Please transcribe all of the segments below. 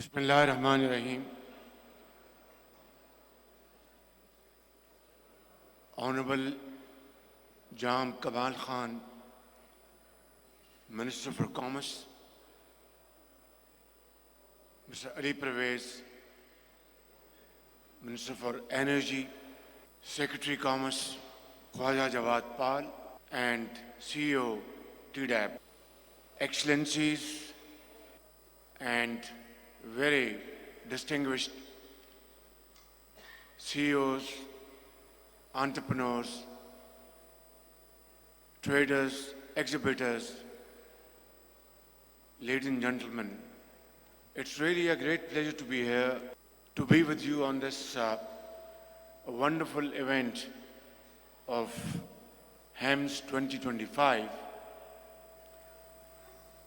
Bismillahirrahmanirrahim. Honorable Jam Kamal Khan, Minister for Commerce, Mr. Ali Pervez, Minister for Energy, Secretary Commerce, Khwaja Jawad Pal, and CEO TDAP, Excellencies and very distinguished CEOs, entrepreneurs, traders, exhibitors, ladies and gentlemen, it's really a great pleasure to be here, to be with you on this wonderful event of HEMS 2025.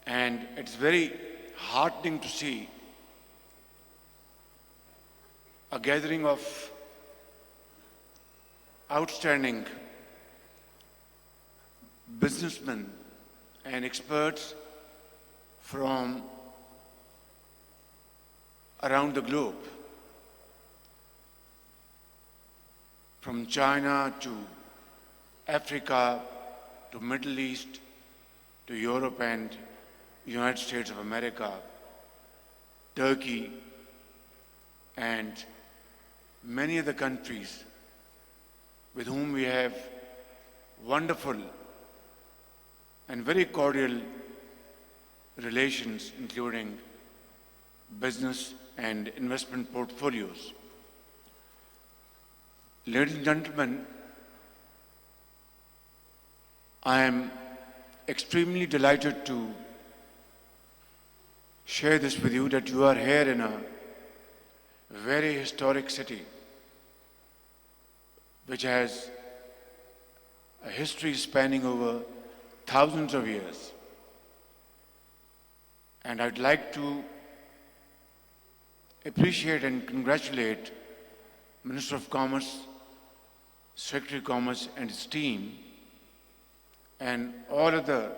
And it's very heartening to see a gathering of outstanding businessmen and experts from around the globe, from China to Africa to Middle East to Europe and United States of America, Turkey, and many other countries with whom we have wonderful and very cordial relations, including business and investment portfolios. Ladies and gentlemen, I am extremely delighted to share this with you that you are here in a very historic city which has a history spanning over thousands of years. And I'd like to appreciate and congratulate Minister of Commerce, Secretary of Commerce and his team, and all other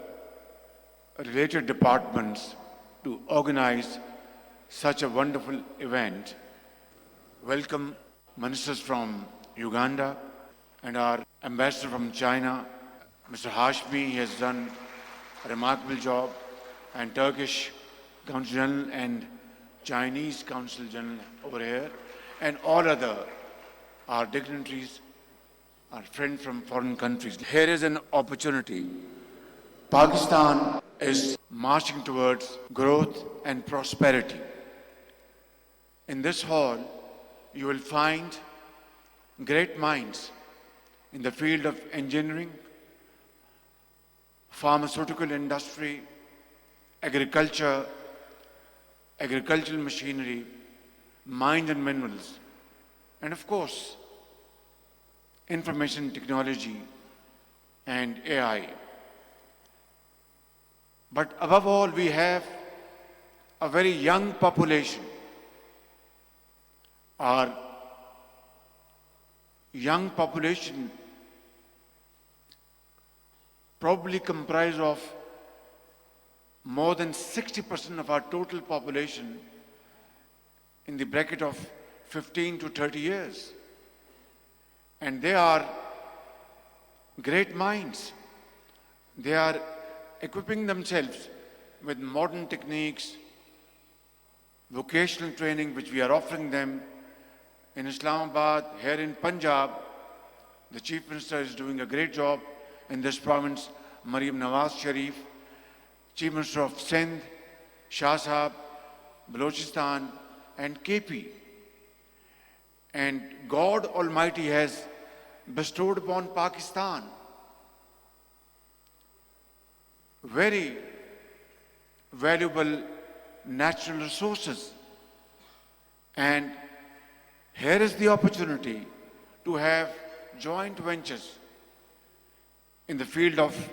related departments to organize such a wonderful event. Welcome ministers from Uganda and our ambassador from China, Mr. Hashmi. He has done a remarkable job, and Turkish Consul General and Chinese Consul General over here, and all other our dignitaries, our friends from foreign countries. Here is an opportunity. Pakistan is marching towards growth and prosperity. In this hall, you will find great minds in the field of engineering, pharmaceutical industry, agriculture, agricultural machinery, mines and minerals, and of course, information technology and AI. But above all, we have a very young population. Our young population probably comprise of more than 60% of our total population in the bracket of 15 to 30 years. And they are great minds. They are equipping themselves with modern techniques, vocational training which we are offering them in Islamabad. Here in Punjab, the Chief Minister is doing a great job in this province, Maryam Nawaz Sharif, Chief Minister of Sindh, Shah Sahab, Balochistan, and KP. And God Almighty has bestowed upon Pakistan very valuable natural resources. And here is the opportunity to have joint ventures in the field of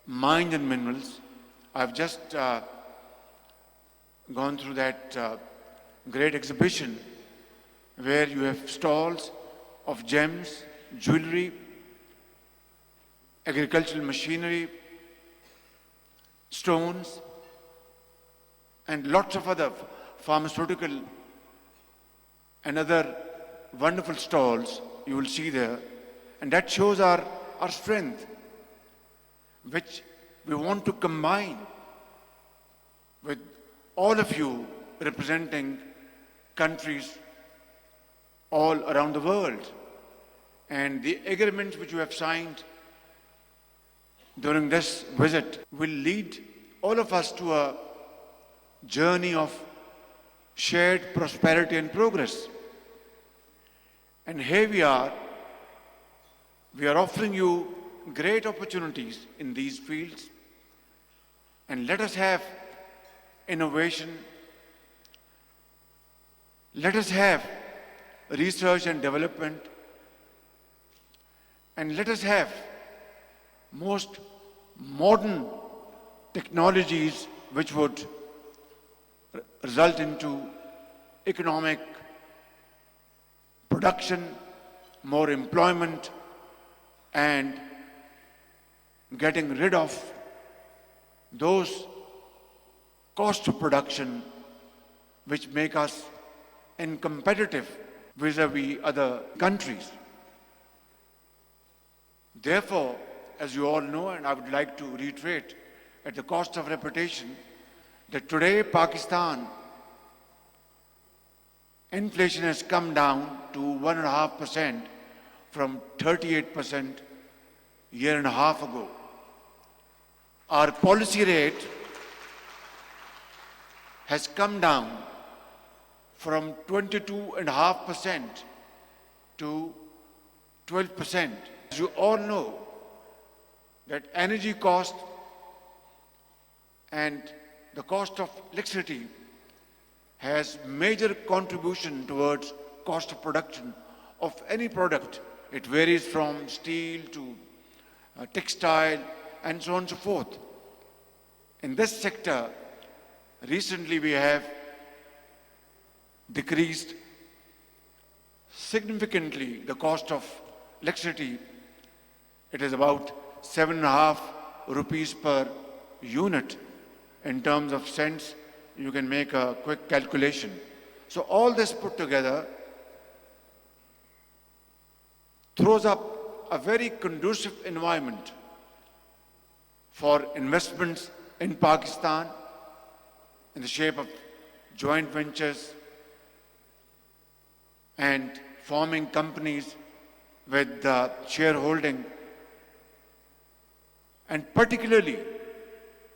mines and minerals. I've just gone through that great exhibition where you have stalls of gems, jewelry, agricultural machinery, stones, and lots of other pharmaceutical and other wonderful stalls you will see there. And that shows our strength, which we want to combine with all of you representing countries all around the world. And the agreements which you have signed during this visit will lead all of us to a journey of shared prosperity and progress. And here we are offering you great opportunities in these fields. And let us have innovation. Let us have research and development. And let us have most modern technologies which would result into economic production, more employment, and getting rid of those costs of production which make us uncompetitive vis-a-vis other countries. Therefore, as you all know, and I would like to reiterate at the cost of repetition, that today Pakistan inflation has come down to 1.5% from 38% year and a half ago. Our policy rate has come down from 22.5% to 12%. As you all know, that energy cost and the cost of electricity has major contribution towards cost of production of any product. It varies from steel to textile and so on and so forth. In this sector, recently we have decreased significantly the cost of electricity. It is about 7.5 rupees per unit. In terms of cents, you can make a quick calculation. So all this put together throws up a very conducive environment for investments in Pakistan in the shape of joint ventures and forming companies with shareholding. And particularly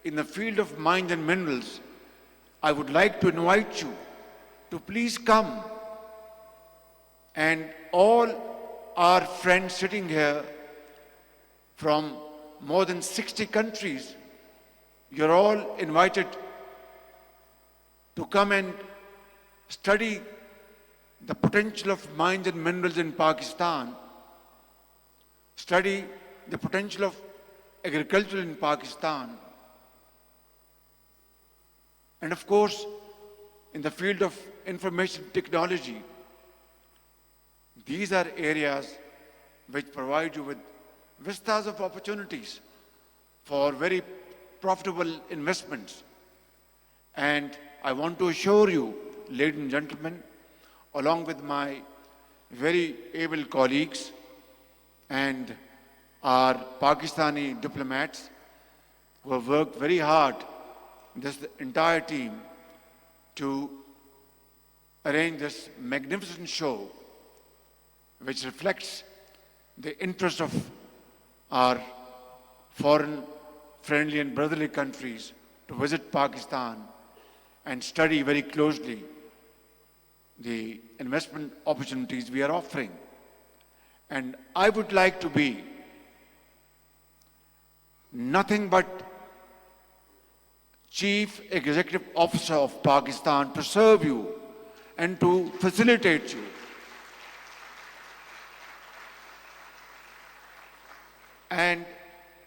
in the field of mines and minerals, I would like to invite you to please come, and all our friends sitting here from more than 60 countries, you're all invited to come and study the potential of mines and minerals in Pakistan, study the potential of agriculture in Pakistan, and of course, in the field of information technology. These are areas which provide you with vistas of opportunities for very profitable investments. And I want to assure you, ladies and gentlemen, along with my very able colleagues and our Pakistani diplomats who have worked very hard, this entire team, to arrange this magnificent show which reflects the interest of our foreign friendly and brotherly countries to visit Pakistan and study very closely the investment opportunities we are offering. And I would like to be nothing but Chief Executive Officer of Pakistan to serve you and to facilitate you. And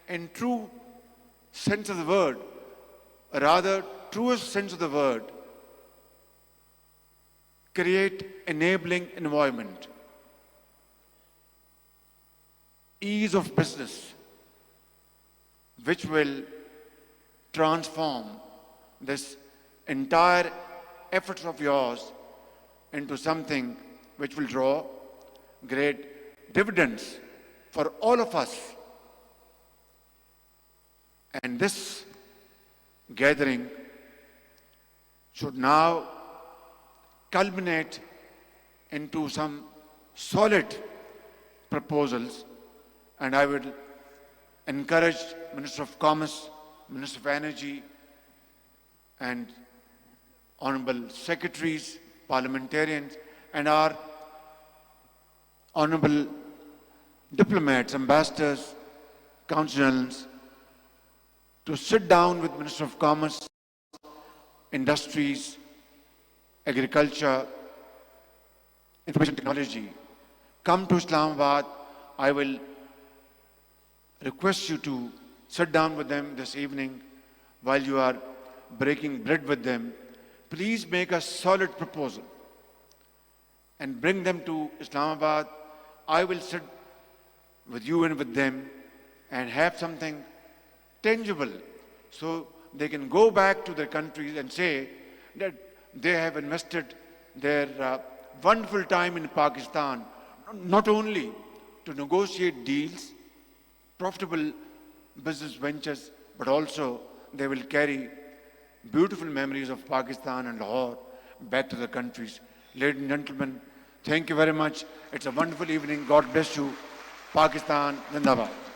in true sense of the word, a rather truest sense of the word, create enabling environment, ease of business, which will transform this entire efforts of yours into something which will draw great dividends for all of us. And this gathering should now culminate into some solid proposals, and I would encourage Minister of Commerce, Minister of Energy, and honorable secretaries, parliamentarians, and our honorable diplomats, ambassadors, consuls, to sit down with Minister of Commerce, Industries, Agriculture, Information Technology. Come to Islamabad. I will request you to sit down with them this evening while you are breaking bread with them. Please make a solid proposal and bring them to Islamabad. I will sit with you and with them and have something tangible so they can go back to their countries and say that they have invested their wonderful time in Pakistan, not only to negotiate deals, profitable business ventures, but also they will carry beautiful memories of Pakistan and Lahore back to their countries. Ladies and gentlemen, thank you very much. It's a wonderful evening. God bless you. Pakistan, Zindabad.